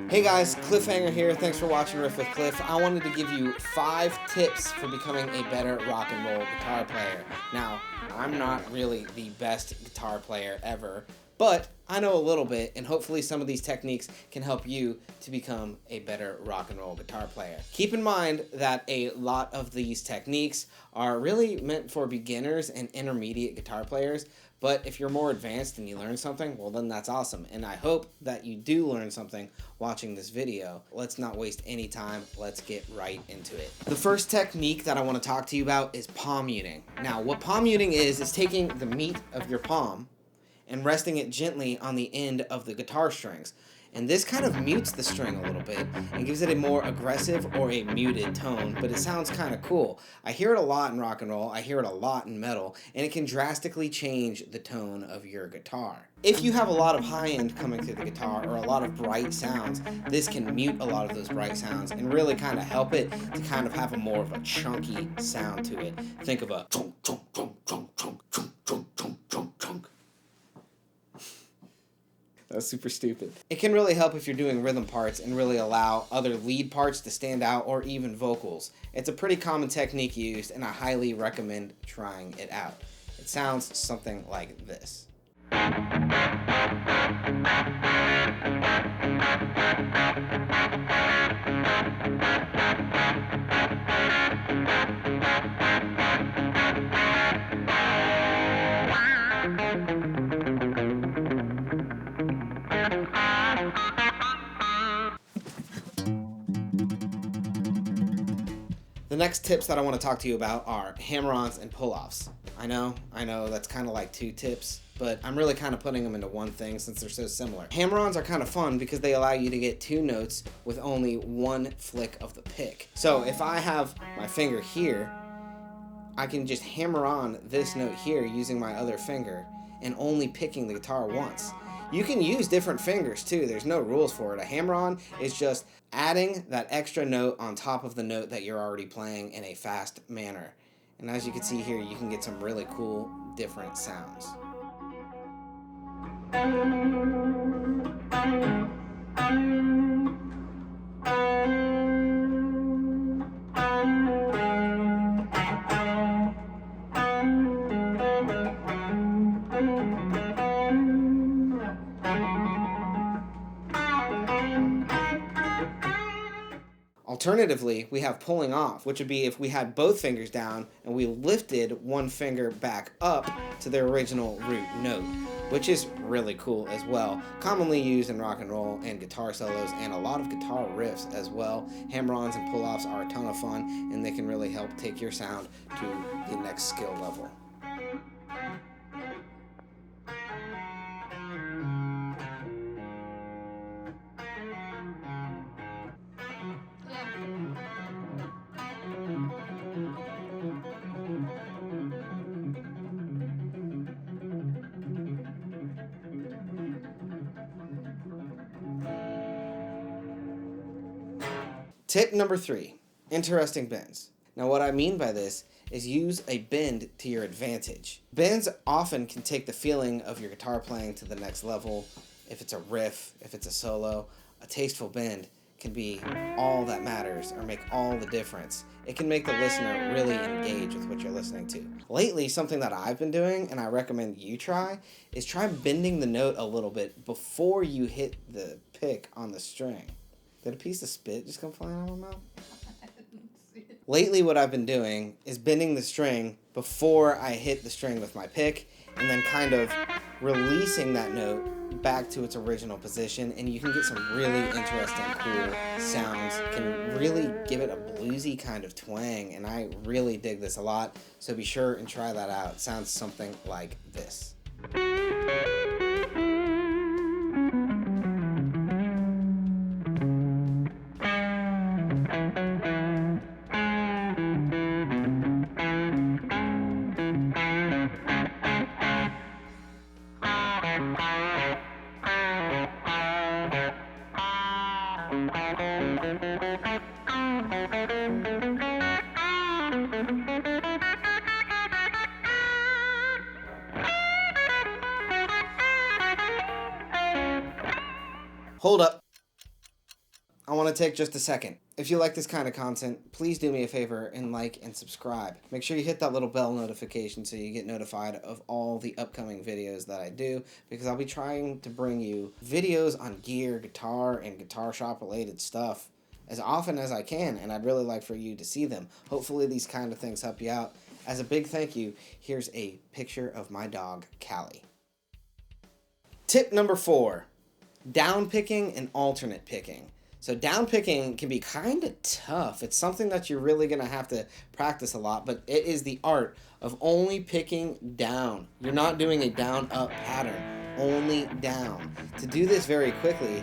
Hey guys, Cliffhanger here. Thanks for watching Riff with Cliff. I wanted to give you 5 tips for becoming a better rock and roll guitar player. Now, I'm not really the best guitar player ever, but I know a little bit, and hopefully some of these techniques can help you to become a better rock and roll guitar player. Keep in mind that a lot of these techniques are really meant for beginners and intermediate guitar players, but if you're more advanced and you learn something, well then that's awesome. And I hope that you do learn something watching this video. Let's not waste any time. Let's get right into it. The first technique that I want to talk to you about is palm muting. Now, what palm muting is taking the meat of your palm and resting it gently on the end of the guitar strings. And this kind of mutes the string a little bit and gives it a more aggressive or a muted tone, but it sounds kind of cool. I hear it a lot in rock and roll, I hear it a lot in metal, and it can drastically change the tone of your guitar. If you have a lot of high end coming through the guitar or a lot of bright sounds, this can mute a lot of those bright sounds and really kind of help it to kind of have a more of a chunky sound to it. Think of a chunk, chunk, chunk, chunk, chunk, chunk, chunk, chunk, chunk, chunk. That's super stupid. It can really help if you're doing rhythm parts and really allow other lead parts to stand out, or even vocals. It's a pretty common technique used, and I highly recommend trying it out. It sounds something like this. The next tips that I want to talk to you about are hammer-ons and pull-offs. I know, that's kind of like 2 tips, but I'm really kind of putting them into one thing since they're so similar. Hammer-ons are kind of fun because they allow you to get 2 notes with only 1 flick of the pick. So if I have my finger here, I can just hammer on this note here using my other finger and only picking the guitar once. You can use different fingers too, there's no rules for it. A hammer-on is just adding that extra note on top of the note that you're already playing in a fast manner. And as you can see here, you can get some really cool, different sounds. Alternatively, we have pulling off, which would be if we had both fingers down and we lifted one finger back up to their original root note, which is really cool as well. Commonly used in rock and roll and guitar solos and a lot of guitar riffs as well. Hammer-ons and pull-offs are a ton of fun, and they can really help take your sound to the next skill level. Tip number 3, interesting bends. Now what I mean by this is use a bend to your advantage. Bends often can take the feeling of your guitar playing to the next level. If it's a riff, if it's a solo, a tasteful bend can be all that matters or make all the difference. It can make the listener really engage with what you're listening to. Lately, something that I've been doing, and I recommend you try, is try bending the note a little bit before you hit the pick on the string. Did a piece of spit just come flying out of my mouth? Lately, what I've been doing is bending the string before I hit the string with my pick, and then kind of releasing that note back to its original position, and you can get some really interesting, cool sounds. Can really give it a bluesy kind of twang, and I really dig this a lot, so be sure and try that out. It sounds something like this. Hold Up. I want to take just a second. If you like this kind of content, please do me a favor and like and subscribe. Make sure you hit that little bell notification so you get notified of all the upcoming videos that I do, because I'll be trying to bring you videos on gear, guitar, and guitar shop related stuff as often as I can, and I'd really like for you to see them. Hopefully these kind of things help you out. As a big thank you, here's a picture of my dog, Callie. Tip number 4, down picking and alternate picking. So down picking can be kind of tough. It's something that you're really going to have to practice a lot, but it is the art of only picking down. You're not doing a down-up pattern, only down. To do this very quickly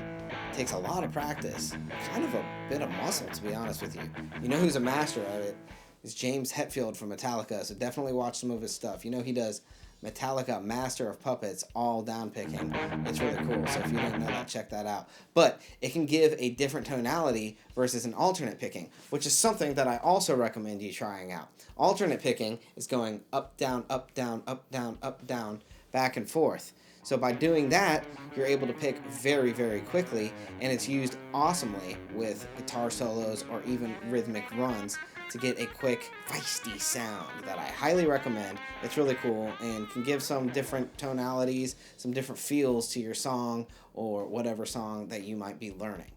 takes a lot of practice, kind of a bit of muscle, to be honest with you. You know who's a master at it? Is James Hetfield from Metallica, so definitely watch some of his stuff. You know he does Metallica Master of Puppets, all down picking. It's really cool, so if you didn't know that, check that out. But it can give a different tonality versus an alternate picking, which is something that I also recommend you trying out. Alternate picking is going up, down, up, down, up, down, up, down, back and forth. So by doing that, you're able to pick very, very quickly, and it's used awesomely with guitar solos or even rhythmic runs to get a quick, feisty sound that I highly recommend. It's really cool and can give some different tonalities, some different feels to your song or whatever song that you might be learning.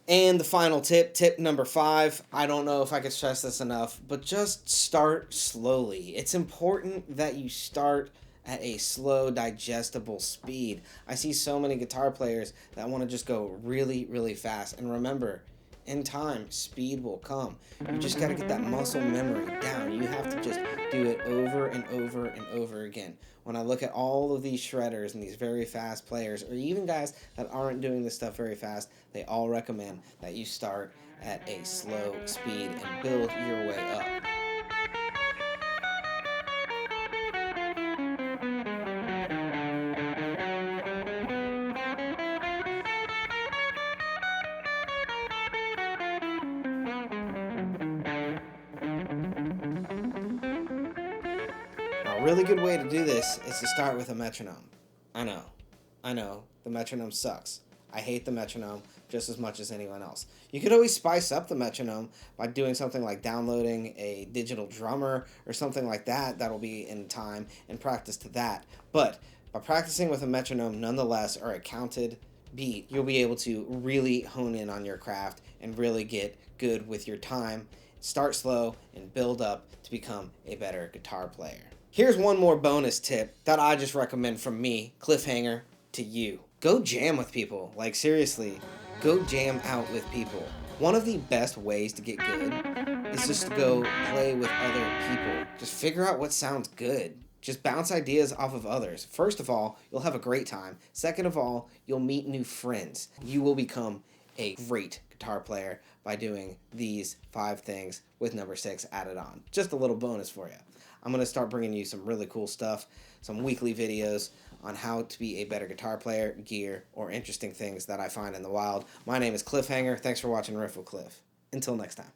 And the final tip, tip number 5, I don't know if I could stress this enough, but just start slowly. It's important that you start at a slow, digestible speed. I see so many guitar players that want to just go really, really fast. And remember, in time, speed will come. You just got to get that muscle memory down. You have to just do it over and over and over again. When I look at all of these shredders and these very fast players, or even guys that aren't doing this stuff very fast, they all recommend that you start at a slow speed and build your way up. A really good way to do this is to start with a metronome. I know, the metronome sucks. I hate the metronome just as much as anyone else. You could always spice up the metronome by doing something like downloading a digital drummer or something like that. That'll be in time and practice to that. But by practicing with a metronome nonetheless, or a counted beat, you'll be able to really hone in on your craft and really get good with your time. Start slow and build up to become a better guitar player. Here's one more bonus tip that I just recommend from me, cliffhanger, to you. Go jam with people. Like, seriously, go jam out with people. One of the best ways to get good is just to go play with other people. Just figure out what sounds good. Just bounce ideas off of others. First of all, you'll have a great time. Second of all, you'll meet new friends. You will become a great guitar player by doing these 5 things with number 6 added on. Just a little bonus for you. I'm going to start bringing you some really cool stuff, some weekly videos on how to be a better guitar player, gear, or interesting things that I find in the wild. My name is Cliffhanger. Thanks for watching Riff with Cliff. Until next time.